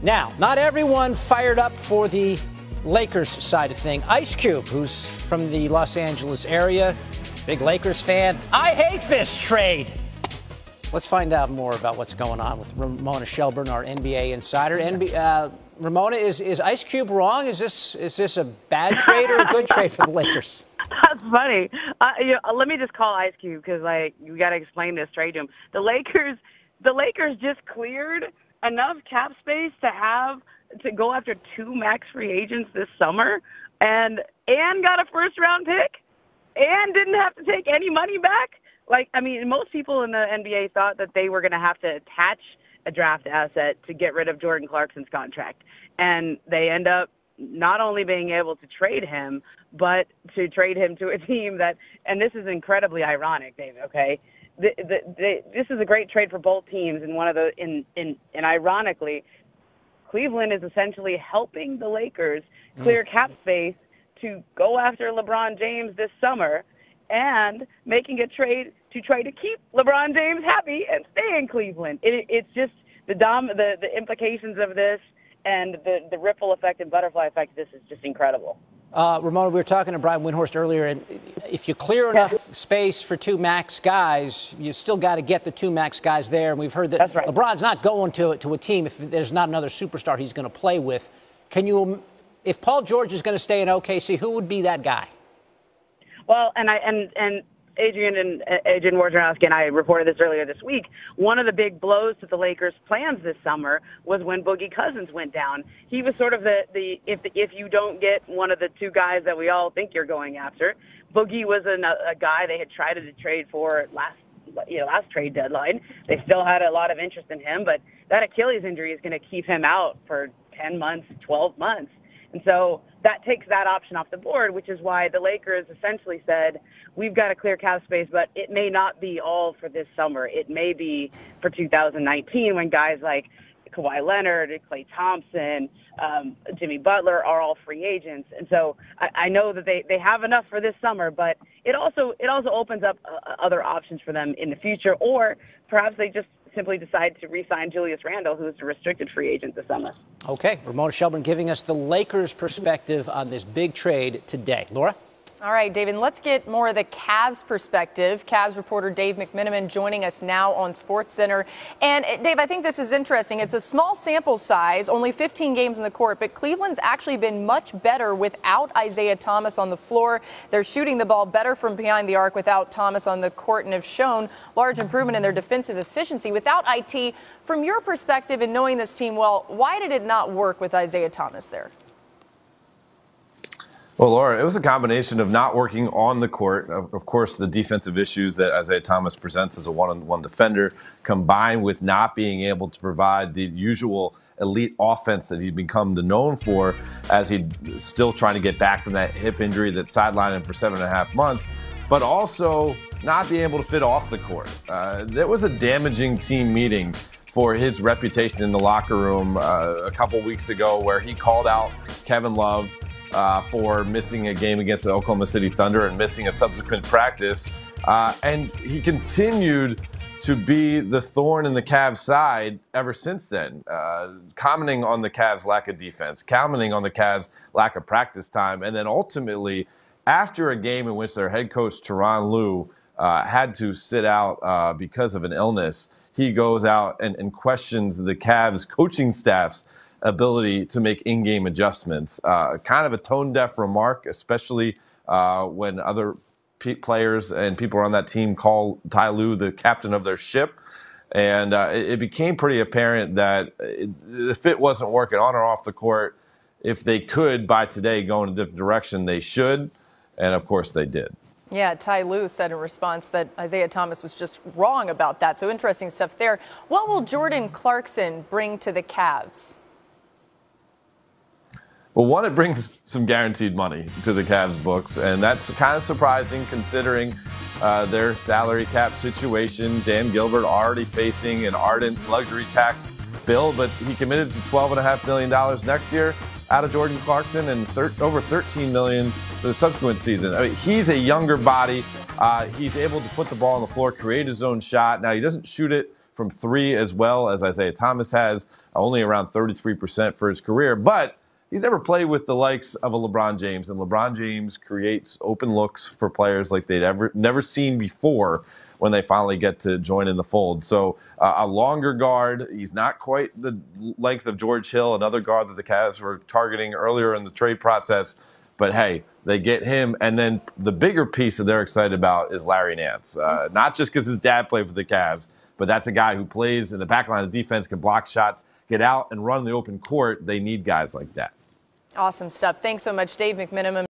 Now, not everyone fired up for the Lakers side of thing. Ice Cube, who's from the Los Angeles area, big Lakers fan. I hate this trade. Let's find out more about what's going on with Ramona Shelburne, our NBA insider. Ramona, is Ice Cube wrong? Is this a bad trade or a good trade for the Lakers? That's funny. Let me just call Ice Cube because, you got to explain this trade to him. The Lakers just cleared enough cap space to go after 2 max free agents this summer, and got a first-round pick, and didn't have to take any money back. Most people in the NBA thought that they were going to have to attach a draft asset to get rid of Jordan Clarkson's contract, and they end up not only being able to trade him, but to trade him to a team that, and this is incredibly ironic, David, okay? This is a great trade for both teams, and ironically, Cleveland is essentially helping the Lakers clear cap space to go after LeBron James this summer, and making a trade to try to keep LeBron James happy and stay in Cleveland. It's just the implications of this and the ripple effect and butterfly effect of this is just incredible. Ramona, we were talking to Brian Windhorst earlier, and if you clear enough space for 2 max guys, you still got to get the 2 max guys there. And we've heard that That's right. LeBron's not going to a team if there's not another superstar he's going to play with. If Paul George is going to stay in OKC, who would be that guy? Well, and Adrian Wojnarowski and I reported this earlier this week. One of the big blows to the Lakers' plans this summer was when Boogie Cousins went down. He was sort of if you don't get one of the 2 guys that we all think you're going after, Boogie was a guy they had tried to trade for last trade deadline. They still had a lot of interest in him, but that Achilles injury is going to keep him out for 10 months, 12 months. And so that takes that option off the board, which is why the Lakers essentially said, we've got to clear cap space, but it may not be all for this summer. It may be for 2019 when guys like Kawhi Leonard, Klay Thompson, Jimmy Butler are all free agents. And so I know that they have enough for this summer, but it also opens up other options for them in the future, or perhaps they just simply decide to re-sign Julius Randle, who is a restricted free agent this summer. Okay, Ramona Shelburne giving us the Lakers' perspective on this big trade today. Laura? All right, David, let's get more of the Cavs perspective. Cavs reporter Dave McMenamin joining us now on SportsCenter. And Dave, I think this is interesting. It's a small sample size, only 15 games in the court, but Cleveland's actually been much better without Isaiah Thomas on the floor. They're shooting the ball better from behind the arc without Thomas on the court and have shown large improvement in their defensive efficiency. Without IT, from your perspective and knowing this team well, why did it not work with Isaiah Thomas there? Well, Laura, it was a combination of not working on the court, of course, the defensive issues that Isaiah Thomas presents as a one-on-one defender, combined with not being able to provide the usual elite offense that he'd become known for as he's still trying to get back from that hip injury that sidelined him for 7.5 months, but also not being able to fit off the court. There was a damaging team meeting for his reputation in the locker room a couple weeks ago where he called out Kevin Love for missing a game against the Oklahoma City Thunder and missing a subsequent practice. And he continued to be the thorn in the Cavs' side ever since then, commenting on the Cavs' lack of defense, commenting on the Cavs' lack of practice time. And then ultimately, after a game in which their head coach, Tyronn Lue, had to sit out because of an illness, he goes out and questions the Cavs' coaching staff's ability to make in-game adjustments. Kind of a tone-deaf remark, especially when other players and people on that team call Ty Lue the captain of their ship. And it became pretty apparent that the fit wasn't working on or off the court. If they could, by today, go in a different direction, they should. And, of course, they did. Yeah, Ty Lue said in response that Isaiah Thomas was just wrong about that. So interesting stuff there. What will Jordan Clarkson bring to the Cavs? Well, one, it brings some guaranteed money to the Cavs books, and that's kind of surprising considering their salary cap situation. Dan Gilbert already facing an ardent luxury tax bill, but he committed to $12.5 million next year out of Jordan Clarkson and over $13 million for the subsequent season. I mean, he's a younger body. He's able to put the ball on the floor, create his own shot. Now, he doesn't shoot it from three as well as Isaiah Thomas has, only around 33% for his career. But he's never played with the likes of a LeBron James, and LeBron James creates open looks for players like they'd never seen before when they finally get to join in the fold. So a longer guard, he's not quite the length of George Hill, another guard that the Cavs were targeting earlier in the trade process. But hey, they get him. And then the bigger piece that they're excited about is Larry Nance. Not just because his dad played for the Cavs, but that's a guy who plays in the back line of defense, can block shots, get out and run the open court. They need guys like that. Awesome stuff. Thanks so much, Dave McMenamin.